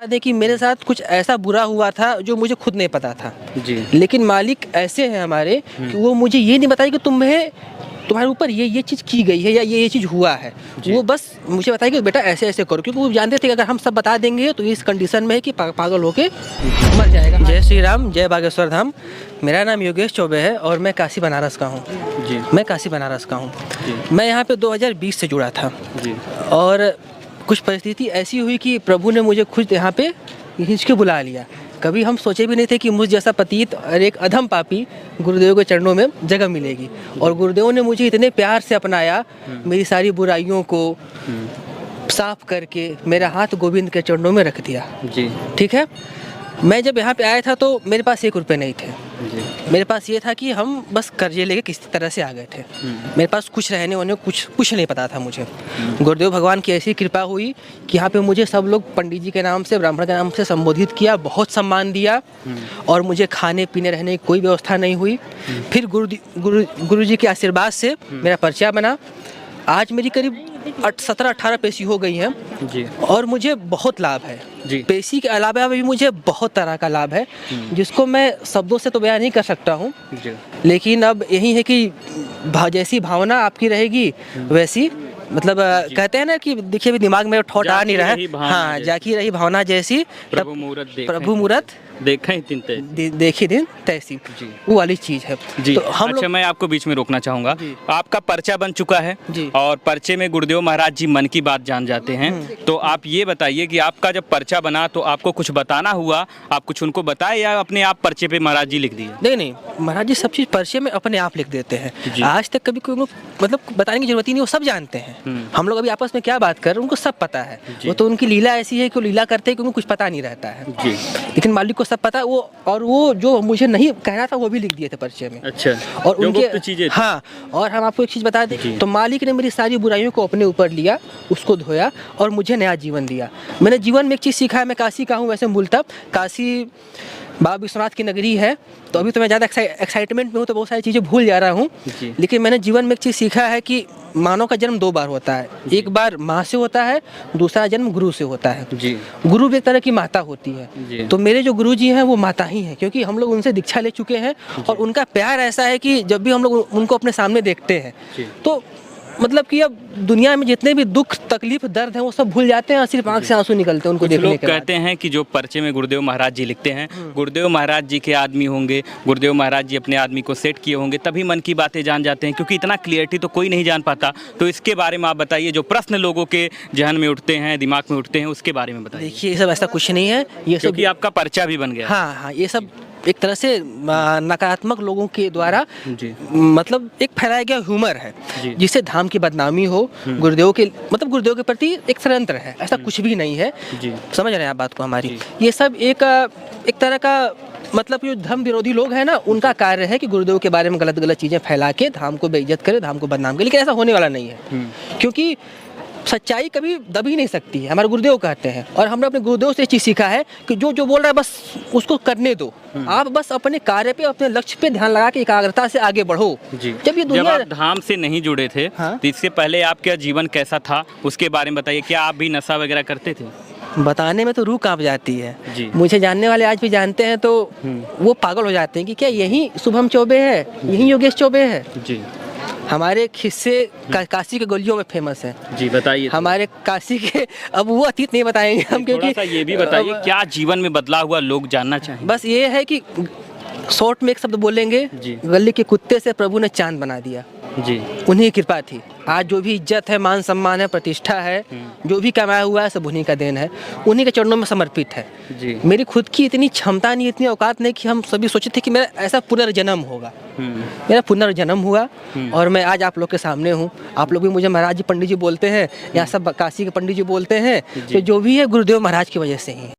बता दें कि मेरे साथ कुछ ऐसा बुरा हुआ था जो मुझे खुद नहीं पता था जी। लेकिन मालिक ऐसे हैं हमारे कि वो मुझे ये नहीं बताए कि तुम्हारे ऊपर ये चीज़ की गई है या ये चीज़ हुआ है। वो बस मुझे बताया कि बेटा ऐसे ऐसे करो, क्योंकि वो जानते थे कि अगर हम सब बता देंगे तो इस कंडीशन में है कि पागल होके मर जाएगा। जय श्री राम, जय बागेश्वर धाम। मेरा नाम योगेश चौबे है और मैं काशी बनारस का हूँ। मैं काशी बनारस का हूँ। मैं यहाँ पे 2020 से जुड़ा था जी। और कुछ परिस्थिति ऐसी हुई कि प्रभु ने मुझे खुद यहाँ पे खींच के बुला लिया। कभी हम सोचे भी नहीं थे कि मुझ जैसा पतित और एक अधम पापी गुरुदेव के चरणों में जगह मिलेगी। और गुरुदेव ने मुझे इतने प्यार से अपनाया, मेरी सारी बुराइयों को साफ करके मेरा हाथ गोविंद के चरणों में रख दिया। जी। ठीक है। मैं जब यहाँ पे आया था तो मेरे पास 1 रुपये नहीं थे। जी। मेरे पास ये था कि हम बस कर्जे लेके किसी तरह से आ गए थे। मेरे पास कुछ रहने होने कुछ नहीं पता था मुझे। गुरुदेव भगवान की ऐसी कृपा हुई कि यहाँ पे मुझे सब लोग पंडित जी के नाम से, ब्राह्मण के नाम से संबोधित किया, बहुत सम्मान दिया और मुझे खाने पीने रहने की कोई व्यवस्था नहीं हुई। फिर गुरु जी के आशीर्वाद से मेरा पर्चा बना। आज मेरी करीब 17-18 पेशी हो गई हैं जी। और मुझे बहुत लाभ है जी। पेशी के अलावा भी मुझे बहुत तरह का लाभ है जिसको मैं शब्दों से तो बयान नहीं कर सकता हूँ। लेकिन अब यही है कि जैसी भावना आपकी रहेगी वैसी, मतलब कहते हैं ना कि देखिए भी दिमाग में थॉट आ नहीं रहा है। हाँ, जाकी रही भावना जैसी प्रभु मूरत देखी दिन तैसी, वो वाली चीज है जी। तो अच्छा, मैं आपको बीच में रोकना चाहूँगा। आपका पर्चा बन चुका है जी। और पर्चे में गुरुदेव महाराज जी मन की बात जान जाते हैं। तो आप ये बताइए कि आपका जब पर्चा बना तो आपको कुछ बताना हुआ, आप कुछ उनको बताए या अपने आप पर्चे पे महाराज जी लिख दिए? नहीं, महाराज जी सब चीज़ पर्चे में अपने आप लिख देते हैं। आज तक कभी कोई मतलब बताने की जरूरत ही नहीं, वो सब जानते हैं। हम लोग अभी आपस में क्या बात कर रहे हैं उनको सब पता है। वो तो उनकी लीला ऐसी है कि वो लीला करते हैं कि उनको कुछ पता नहीं रहता है। लेकिन मालिक को सब पता है। वो जो मुझे नहीं कहना था वो भी लिख दिए थे पर्चे में। अच्छा। और उनके चीजें। हाँ, और हम आपको एक चीज़ बता दें तो मालिक ने मेरी सारी बुराइयों को अपने ऊपर लिया, उसको धोया और मुझे नया जीवन दिया। मैंने जीवन में एक चीज़ सीखा है, मैं काशी का हूँ वैसे मूलतः, काशी बाबा विश्वनाथ की नगरी है। तो अभी तो मैं ज़्यादा एक्साइटमेंट में हूँ तो बहुत सारी चीज़ें भूल जा रहा हूँ। लेकिन मैंने जीवन में एक चीज़ सीखा है कि मानव का जन्म 2 बार होता है। एक बार माँ से होता है, दूसरा जन्म गुरु से होता है। गुरु भी एक तरह की माता होती है। तो मेरे जो गुरु जी हैं वो माता ही हैं, क्योंकि हम लोग उनसे दीक्षा ले चुके हैं और उनका प्यार ऐसा है कि जब भी हम लोग उनको अपने सामने देखते हैं तो मतलब कि अब दुनिया में जितने भी दुख तकलीफ दर्द हैं वो सब भूल जाते हैं और सिर्फ आंख से आंसू निकलते हैं उनको देखने के बाद। कहते हैं कि जो पर्चे में गुरुदेव महाराज जी लिखते हैं, गुरुदेव महाराज जी के आदमी होंगे, गुरुदेव महाराज जी अपने आदमी को सेट किए होंगे तभी मन की बातें जान जाते हैं, क्योंकि इतना क्लियरिटी तो कोई नहीं जान पाता। तो इसके बारे में आप बताइए, जो प्रश्न लोगों के जहन में उठते हैं, दिमाग में उठते हैं, उसके बारे में बताइए। देखिए, ये सब ऐसा कुछ नहीं है, ये सब क्योंकि आपका पर्चा भी बन गया। हाँ, ये सब एक तरह से नकारात्मक लोगों के द्वारा मतलब एक फैलाया गया ह्यूमर है जिससे धाम की बदनामी हो। गुरुदेव के मतलब गुरुदेव के प्रति एक षड्यंत्र है, ऐसा कुछ भी नहीं है। समझ रहे हैं आप बात को हमारी? ये सब एक तरह का मतलब जो धर्म विरोधी लोग हैं ना, उनका कार्य है कि गुरुदेव के बारे में गलत चीज़ें फैला के धाम को बेइज्जत करे, धाम को बदनाम करे। लेकिन ऐसा होने वाला नहीं है, क्योंकि सच्चाई कभी दब ही नहीं सकती है, हमारे गुरुदेव कहते हैं। और हमने अपने गुरुदेव से ये चीज़ सीखा है कि जो बोल रहा है बस उसको करने दो। आप बस अपने कार्य पे, अपने लक्ष्य पे ध्यान लगा के एकाग्रता से आगे बढ़ो। जब आप धाम से नहीं जुड़े थे तो इससे पहले आपका जीवन कैसा था, उसके बारे में बताइए। क्या आप भी नशा वगैरह करते थे? बताने में तो रूह कांप जाती है। मुझे जानने वाले आज भी जानते हैं तो वो पागल हो जाते हैं कि क्या यही शुभम चौबे है, यही योगेश चौबे है। हमारे खिस्से काशी के गलियों में फेमस है। जी बताइए। हमारे काशी के, अब वो अतीत नहीं बताएंगे हम, क्योंकि ये भी बताइए क्या जीवन में बदलाव हुआ, लोग जानना चाहेंगे। बस ये है कि शॉर्ट में एक शब्द बोलेंगे, गली के कुत्ते से प्रभु ने चांद बना दिया। उन्हीं की कृपा थी। आज जो भी इज्जत है, मान सम्मान है, प्रतिष्ठा है, जो भी कमाया हुआ है सब उन्हीं का देन है, उन्हीं के चरणों में समर्पित है। मेरी खुद की इतनी क्षमता नहीं, इतनी औकात नहीं कि हम सभी सोचे थे कि मेरा ऐसा पुनर्जन्म होगा। मेरा पुनर्जन्म हुआ और मैं आज आप लोग के सामने हूँ। आप लोग भी मुझे महाराज जी पंडित जी बोलते हैं, यहाँ सब काशी के पंडित जी बोलते हैं, तो जो भी है गुरुदेव महाराज की वजह से ही है।